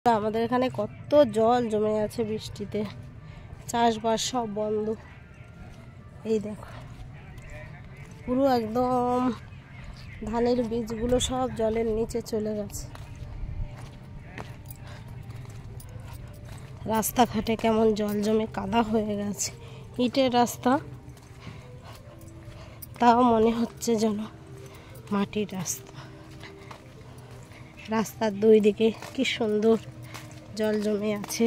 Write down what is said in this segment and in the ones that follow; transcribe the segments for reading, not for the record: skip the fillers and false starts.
আমাদের এখানে কত জল জমে আছে বৃষ্টিতে, চাষবাস সব বন্ধ। এই দেখো পুরো একদম ধানের বীজগুলো সব জলের নিচে চলে গেছে। রাস্তাঘাটে কেমন জল জমে কাদা হয়ে গেছে, ইটের রাস্তা, তাও মনে হচ্ছে যেন মাটির রাস্তা। রাস্তার দুই দিকে কি সুন্দর জল জমে আছে।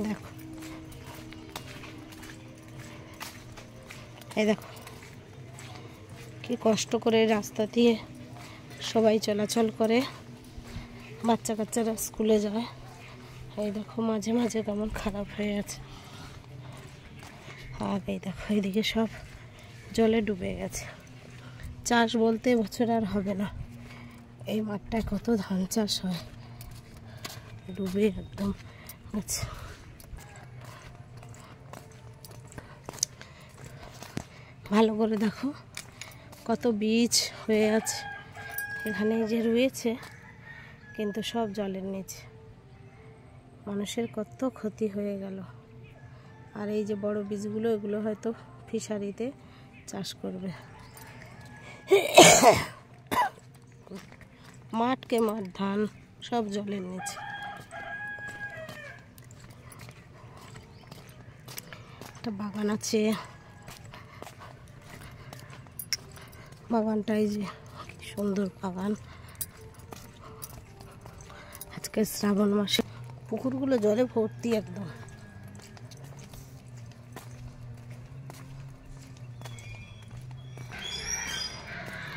দেখো এই দেখো কি কষ্ট করে রাস্তা দিয়ে সবাই চলাচল করে, বাচ্চা কাচ্চারা স্কুলে যায়। এই দেখো মাঝে মাঝে কেমন খারাপ হয়ে আছে। আর এই দেখো এইদিকে সব জলে ডুবে গেছে। চাষ বলতে বছর আর হবে না। এই মাঠটায় কত ধান চাষ হয়, ডুবে একদম আছে। ভালো করে দেখো কত বীজ হয়ে আছে এখানে যে রয়েছে, কিন্তু সব জলের নিচে। মানুষের কত ক্ষতি হয়ে গেল। আর এই যে বড় বীজগুলো, এগুলো হয়তো ফিশারিতে চাষ করবে। মাঠকে মাঠ, ধান সব জলের নিচে। একটা বাগান আছে, বাগানটাই যে কি সুন্দর বাগান। আজকে শ্রাবণ মাসে পুকুরগুলো জলে ভর্তি একদম।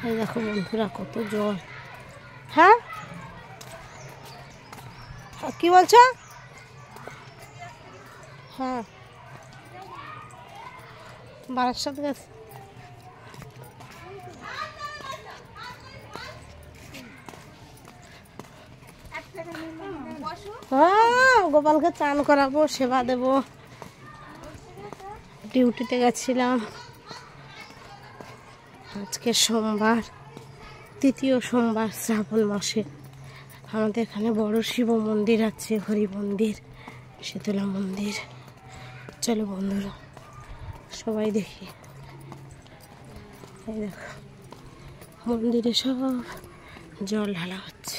এই দেখো বন্ধুরা কত জল। হ্যাঁ কি বলছো? হ্যাঁ বারাসাত গেছে। হ্যাঁ গোপালকে চান করাবো, সেবা দেব। ডিউটিতে গেছিলাম। আজকে সোমবার, তৃতীয় সোমবার শ্রাবণ মাসে। আমাদের এখানে বড় শিব মন্দির আছে, হরি মন্দির, শীতলা মন্দির। চলো বন্ধুরা সবাই দেখি। এই দেখো মন্দিরে সব জল ঢালা হচ্ছে।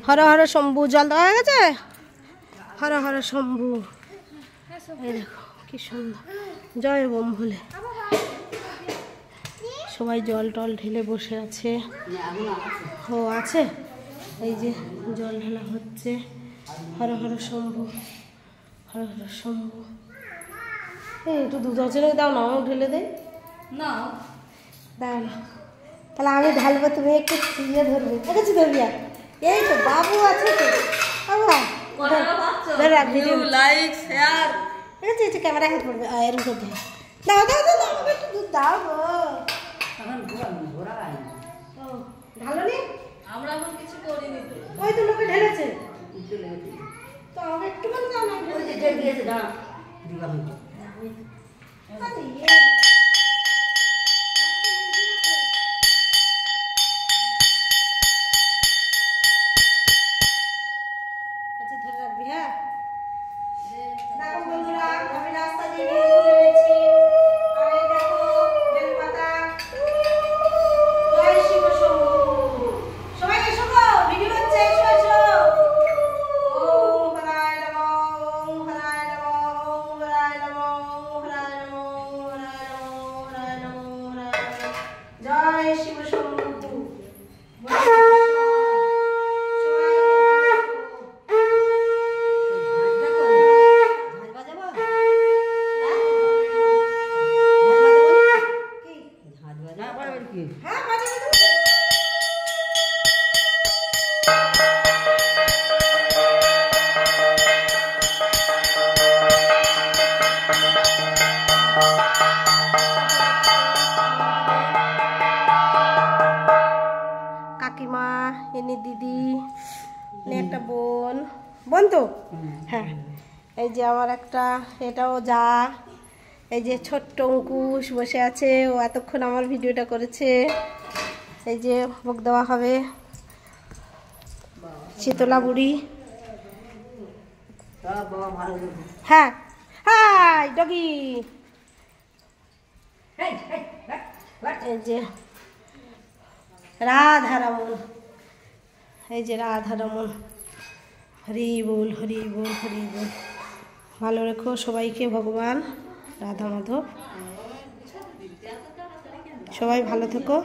হর হর শম্ভু, জল দেওয়া হয়ে গেছে। হর হর শম্ভু। এই দেখো কি সুন্দর, জয় বোম বলে সবাই জল টল ঢেলে বসে আছে। ও আছে, এই যে জল ঢালা হচ্ছে। হর হর শম্ভু, হর হর শম্ভু। এই একটু দুধ আছে দাও না, আমাকে ঢেলে দেয় না, দাও না। তাহলে আমি ঢালবো, তুমি একটু ইয়ে ধরবে। দেখেছি ধরবি। এই তো বাবু আছে তো, লাইক শেয়ার। দেখেছি একটু ক্যামেরা হাত পড়বে, এরকম করতে হয়। দাও দাও দাও, আমাকে একটু দুধ দাও গো। ঢালো নি, আমরা এখন কিছু করিনি তো, ওই তো লোকে ঢেলেছে তো, আমাকে একটু বলে দাও না। ঢেলে দিয়েছে, দাও দিবা হইতো। ধরে রাখবি। হ্যাঁ দেখো বন্ধুরা, আমি রাস্তা দিয়ে চলে গেছি। আর এই দেখো বেলপাতা। জয় শিব শম্ভু। সবাই এসো গো, ভিডিও হচ্ছে, এসো এসো। ওম হরায় নমঃ, ওম হরায় নমঃ, ওম হরায় নমঃ, ওম হরায় নমঃ, ওম হরায় নমঃ, ওম হরায় নমঃ, ওম হরায় নমঃ। জয় শিব শম্ভু। কাকিমা, এনে দিদি, একটা বোন, বোন তো হ্যাঁ। এই যে আমার একটা, এটাও যা, এই যে ছোট্ট অঙ্কুশ বসে আছে, ও এতক্ষণ আমার ভিডিওটা করেছে। এই যে ভোগ দেওয়া হবে শীতলা বুড়ি। হ্যাঁ হাই ডগি। এই যে রাধারমন, এই যে রাধারমন। হরি বল হরি বল হরি বল। ভালো রেখো সবাইকে ভগবান, রাধা মাধব। সবাই ভালো থেকো।